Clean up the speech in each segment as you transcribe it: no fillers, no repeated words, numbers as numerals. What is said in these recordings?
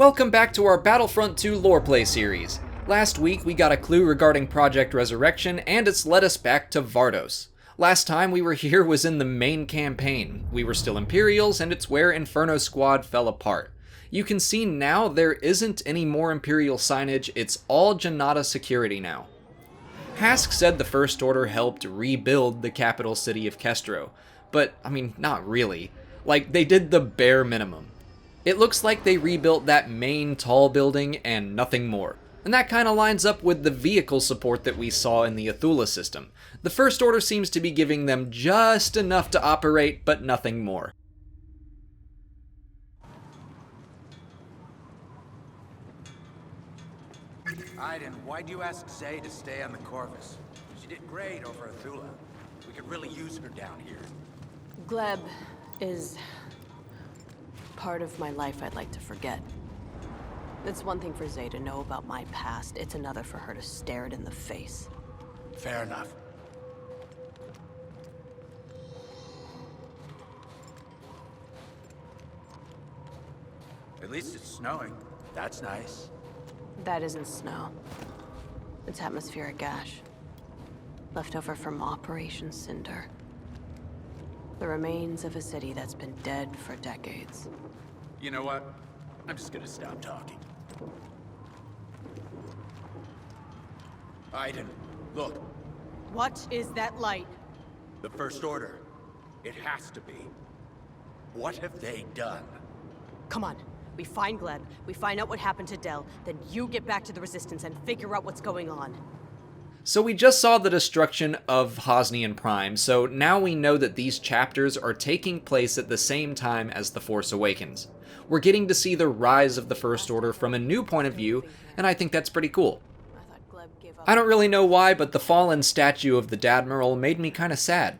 Welcome back to our Battlefront 2 lore play series. Last week we got a clue regarding Project Resurrection, and it's led us back to Vardos. Last time we were here was in the main campaign. We were still Imperials, and it's where Inferno Squad fell apart. You can see now there isn't any more Imperial signage, it's all Janata security now. Hask said the First Order helped rebuild the capital city of Kestro, but, not really. Like, they did the bare minimum. It looks like they rebuilt that main tall building and nothing more. And that kinda lines up with the vehicle support that we saw in the Athula system. The First Order seems to be giving them just enough to operate, but nothing more. Aiden, why'd you ask Zay to stay on the Corvus? She did great over Athula. We could really use her down here. Gleb is part of my life I'd like to forget. It's one thing for Zay to know about my past, it's another for her to stare it in the face. Fair enough. At least it's snowing. That's nice. That isn't snow. It's atmospheric ash. Left over from Operation Cinder. The remains of a city that's been dead for decades. You know what? I'm just gonna stop talking. Aiden, look. What is that light? The First Order. It has to be. What have they done? Come on. We find Gleb, we find out what happened to Del, then you get back to the Resistance and figure out what's going on. So we just saw the destruction of Hosnian Prime, so now we know that these chapters are taking place at the same time as The Force Awakens. We're getting to see the rise of the First Order from a new point of view, and I think that's pretty cool. I don't really know why, but the fallen statue of the Dadmiral made me kinda sad.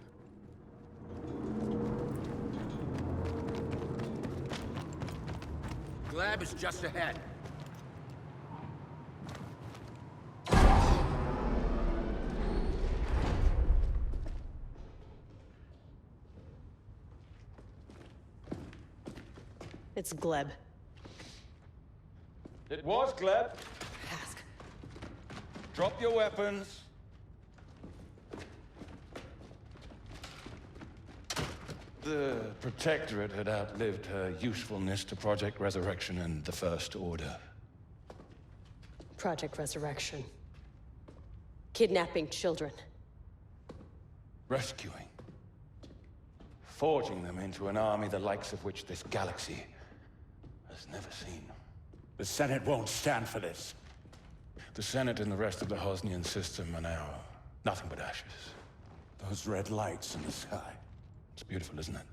Gleb is just ahead. It's Gleb. It was Gleb. Hask. Drop your weapons. The Protectorate had outlived her usefulness to Project Resurrection and the First Order. Project Resurrection. Kidnapping children. Rescuing. Forging them into an army the likes of which this galaxy has never seen. The Senate won't stand for this. The Senate and the rest of the Hosnian system are now nothing but ashes. Those red lights in the sky. It's beautiful, isn't it?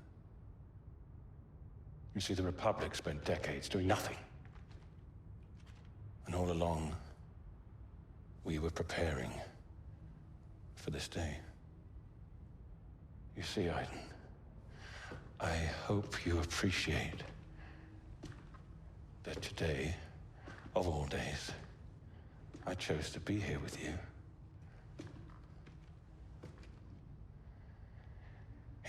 You see, the Republic spent decades doing nothing. And all along, we were preparing for this day. You see, Aiden, I hope you appreciate that today, of all days, I chose to be here with you.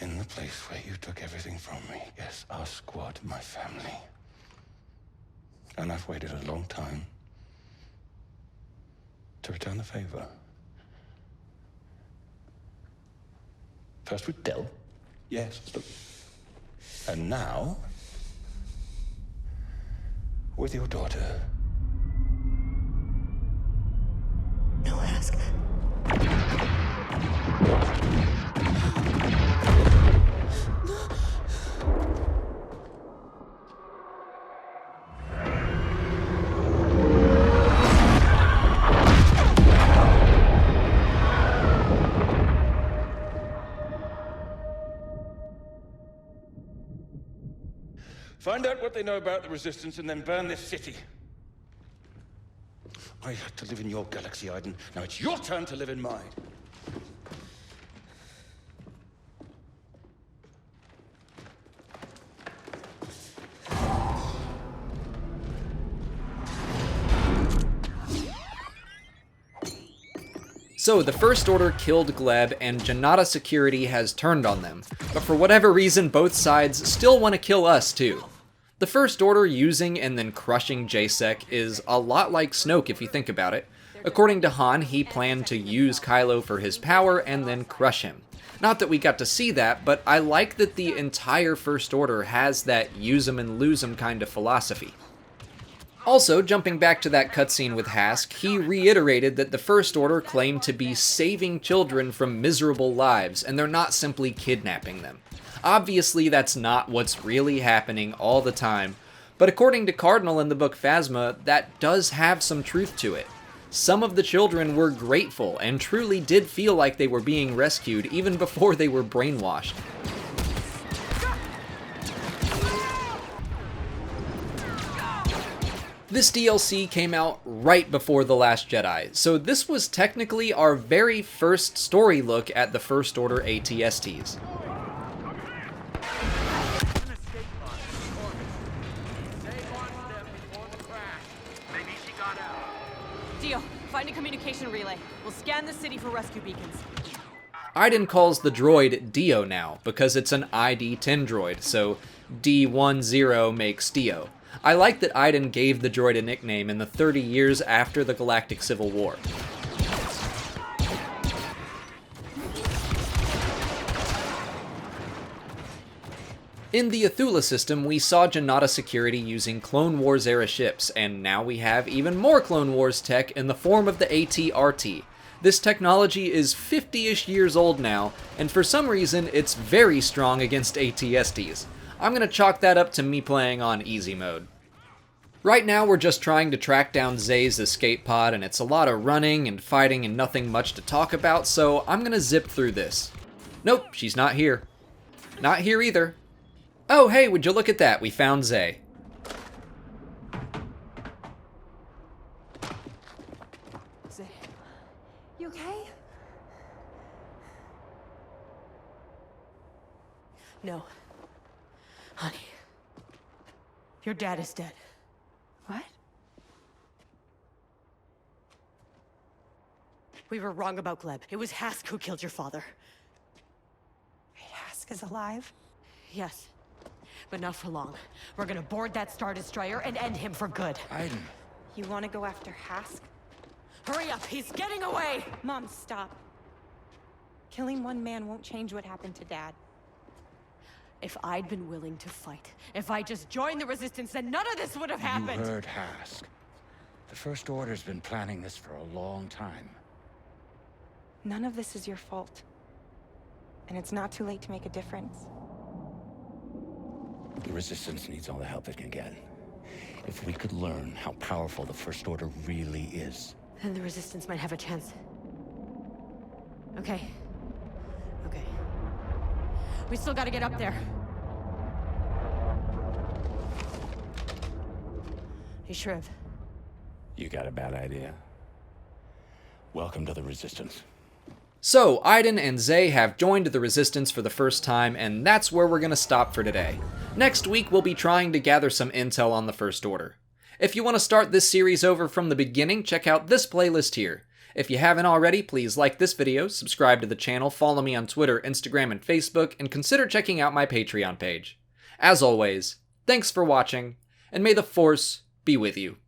In the place where you took everything from me. Yes, our squad, my family. And I've waited a long time to return the favor. First with Del. Yes. And now, with your daughter. No, Hask. Find out what they know about the Resistance and then burn this city. I had to live in your galaxy, Aiden. Now it's your turn to live in mine. So, the First Order killed Gleb, and Janata security has turned on them. But for whatever reason, both sides still want to kill us too. The First Order using and then crushing JSEC is a lot like Snoke if you think about it. According to Han, he planned to use Kylo for his power and then crush him. Not that we got to see that, but I like that the entire First Order has that use 'em and lose 'em kind of philosophy. Also, jumping back to that cutscene with Hask, he reiterated that the First Order claimed to be saving children from miserable lives, and they're not simply kidnapping them. Obviously, that's not what's really happening all the time, but according to Cardinal in the book Phasma, that does have some truth to it. Some of the children were grateful and truly did feel like they were being rescued even before they were brainwashed. This DLC came out right before The Last Jedi, so this was technically our very first story look at the First Order ATSTs. Deal. Find a communication relay. We'll scan the city for rescue beacons. Iden calls the droid Dio now, because it's an ID-10 droid, so D10 makes Dio. I like that Iden gave the droid a nickname in the 30 years after the Galactic Civil War. In the Athula system, we saw Janata security using Clone Wars era ships, and now we have even more Clone Wars tech in the form of the AT-RT. This technology is 50-ish years old now, and for some reason it's very strong against ATSTs. I'm gonna chalk that up to me playing on easy mode. Right now we're just trying to track down Zay's escape pod, and it's a lot of running and fighting and nothing much to talk about, so I'm gonna zip through this. Nope, she's not here. Not here either. Oh hey, would you look at that, we found Zay. Zay, you okay? No. Honey. Your dad is dead. What? We were wrong about Gleb. It was Hask who killed your father. Hask is alive? Yes. But not for long. We're gonna board that Star Destroyer and end him for good. Iden. You want to go after Hask? Hurry up, he's getting away! Mom, stop. Killing one man won't change what happened to Dad. If I'd been willing to fight, if I just joined the Resistance, then none of this would have happened! You heard Hask. The First Order's been planning this for a long time. None of this is your fault. And it's not too late to make a difference. The Resistance needs all the help it can get. If we could learn how powerful the First Order really is. Then the Resistance might have a chance. Okay. Okay. We still gotta get up there. Hey, Shriv. You got a bad idea. Welcome to the Resistance. So, Iden and Zay have joined the Resistance for the first time, and that's where we're gonna stop for today. Next week, we'll be trying to gather some intel on the First Order. If you want to start this series over from the beginning, check out this playlist here. If you haven't already, please like this video, subscribe to the channel, follow me on Twitter, Instagram, and Facebook, and consider checking out my Patreon page. As always, thanks for watching, and may the Force be with you.